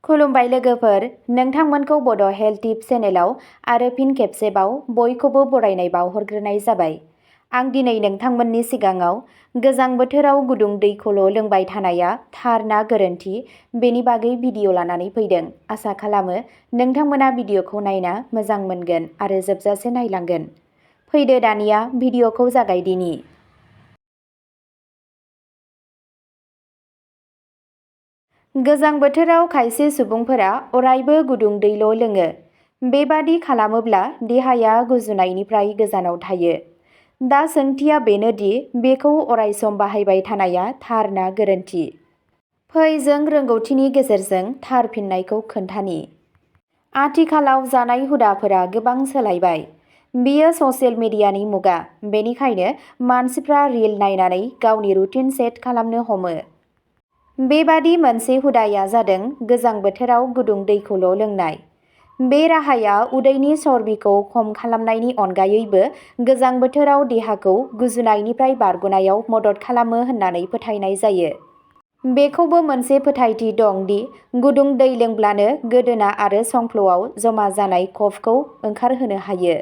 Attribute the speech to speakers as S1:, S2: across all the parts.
S1: खुलुमबाय लोगोफोर, नोंथांमोनखौ बड' हेल्थ टिप चेनेलाव आरो फिन खेबसेबाव बयखौबो बरायनाय बावहरग्रोनाय जाबाय। आं दिनै नोंथांमोननि सिगाङाव गोजां बोथोराव गुदुं दैखौल' लोंबाय थानाया थार ना गोरोन्थि बेनि बागै भिडिअ' लानानै फैदों। आसा खालामो नोंथांमोना भिडिअ'खौ नायना मोजां मोनगोन आरो जोबजासे नायलांगोन। फैदो दानिया भिडिअ'खौ जागायदिनि। गोजां बोथोराव खायसे सुबुंफोरा अरायबो गुदुं दैल' लोङो। बेबादि खालामोब्ला देहाया गुजुनायनिफ्राय गोजानाव थायो। दा सोंथिया बेनोदि बेखौ अरायसम बाहायबाय थानाया थार ना गोरोन्थि? फै जों रोंगौथिनि गेजेरजों थार फिननायखौ खोन्थानि। आथिखालाव जानाय हुदाफोरा गोबां सोलायबाय। बेयो ससियेल मिडियानि मुगा, बेनिखायनो मानसिफ्रा रिल नायनानै गावनि रुटिन सेट खालामनो हमो। बेबादि मोनसे हुदाया जादों गोजां बोथोराव गुदुं दैखौल' लोंनाय। बे राहाया उदैनि चर्बिखौ खम खालामनायनि अनगायैबो गोजां बोथोराव देहाखौ गुजुनायनिफ्राय बारग'नायाव मदद खालामो होननानै फोथायनाय जायो। बेखौबो मोनसे फोथायथि दं दि गुदुं दै लोंब्लानो गोदोना आरो संफ्ल'आव जमा जानाय कफखौ ओंखारहोनो हायो।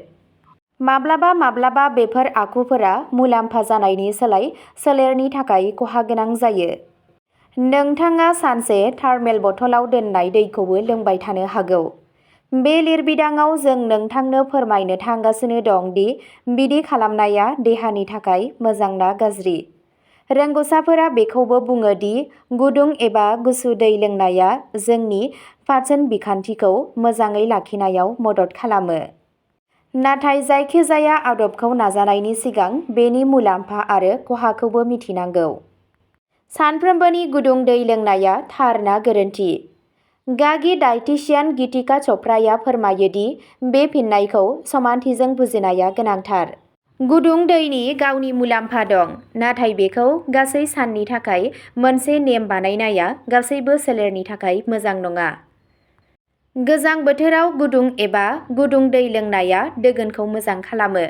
S1: माब्लाबा माब्लाबा बेफोर आखुफोरा मुलाम्फा जानायनि सोलाय सोलेरनि थाखाय खहा गोनां जायो। नोंथाङा सानसे थार्मेल बथलाव दोननाय दैखौबो लोंबाय थानो हागौ। बे लिरबिदांआव जों नोंथांनो फोरमायनो थांगासिनो दं दि बिदि खालामनाया देहानि थाखाय मोजां ना गाज्रि। रोंग'साफोरा बेखौबो बुङो दि गुदुं एबा गुसु दै लोंनाया जोंनि पाचन बिखान्थिखौ मोजाङै लाखिनायाव मदद खालामो। नाथाय जायखिजाया आदबखौ नाजानायनि सिगां बेनि मुलाम्फा आरो खहाखौबो मिथिनांगौ। सानफ्रोमबोनि गुदुं दै लोंनाया थार ना गोरोन्थि? गागि डायटिशियान गीतिका च'प्राया फोरमायो दि बे फिननायखौ समानथिजों बुजिनाया गोनांथार। गुदुं दैनि गावनि मुलाम्फा दं, नाथाय बेखौ गासै साननि थाखाय मोनसे नेम बानायनाया गासैबो सोलेरनि थाखाय मोजां नङा। गोजां बोथोराव गुदुं एबा गुदुं दै लोंनाया दोगोनखौ मोजां खालामो।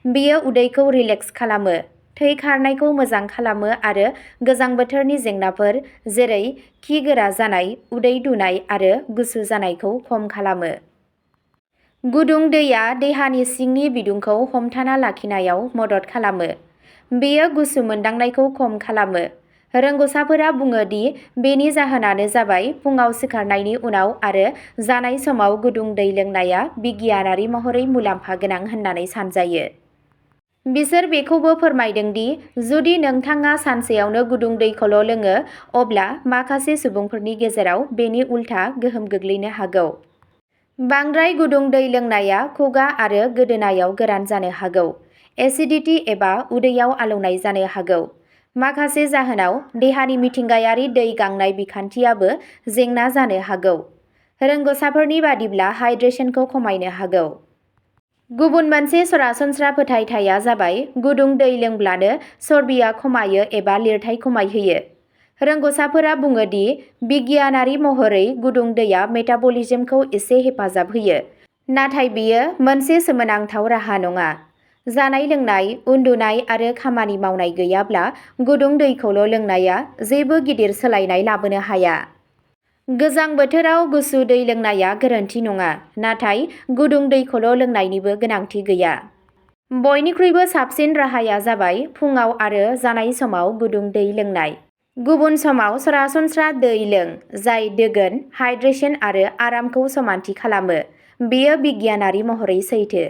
S1: बेयो उदैखौ रिलेक्स खालामो, थै खारनायखौ मोजां खालामो आरो गोजां बोथोरनि जेंनाफोर जेरै खि गोरा जानाय, उदै दुनाय आरो गुसु जानायखौ खम खालामो। गुदुं दैया देहानि सिंनि बिदुंखौ हमथाना लाखिनायाव मदद खालामो। बेयो गुसु मोनदांनायखौ खम खालामो। रोंग'साफोरा बुङो दि बेनि जाहोनानो जाबाय फुंआव सिखारनायनि उनाव आरो जानाय समाव गुदुं दै लोंनाया बिगियानारि महरै मुलाम्फा गोनां होननानै सानजायो। बिसोर बेखौबो फोरमायदों दि जुदि नोंथाङा सानसेयावनो गुदुं दैखौल' लोङो, अब्ला माखासे सुबुंफोरनि गेजेराव बेनि उल्था गोहोम गोग्लैनो हागौ। बांद्राय गुदुं दै लोंनाया खुगा आरो गोदोनायाव गोरान जानो हागौ, एसिडिटी एबा उदैयाव आलौनाय जानो हागौ। माखासे जाहोनाव देहानि मिथिंगायारि दै गांनाय बिखान्थियाबो जेंना जानो हागौ। रोंग'साफोरनि बादिब्ला हाइड्रेशनखौ खमायनो हागौ। गुबुन मोनसे सरासनस्रा फोथायथाया जाबाय गुदुं दै लोंब्लानो चर्बिया खमायो एबा लिरथाय खमायहोयो। रोंग'साफोरा बुङो दि बिगियानारि महरै गुदुं दैया मेटाबलिज्मखौ एसे हेफाजाब होयो, नाथाय बेयो मोनसे सोमोनांथाव राहा नङा। जानाय लोंनाय, उन्दुनाय आरो खामानि मावनाय गैयाब्ला गुदुं दैखौल' लोंनाया जेबो गिदिर सोलायनाय लाबोनो हाया। गोजां बोथोराव गुसु दै लोंनाया गोरोन्थि नङा, नाथाय गुदुं दैखौल' लोंनायनिबो गोनांथि गैया। बयनिख्रुइबो साबसिन राहाया जाबाय फुंआव आरो जानाय समाव गुदुं दै लोंनाय। गुबुन समाव सरासनस्रा दै लों, जाय दोगोन, हाइड्रेशन आरो आरामखौ समानथि खालामो। बेयो बिगियानारि महरै सैथो।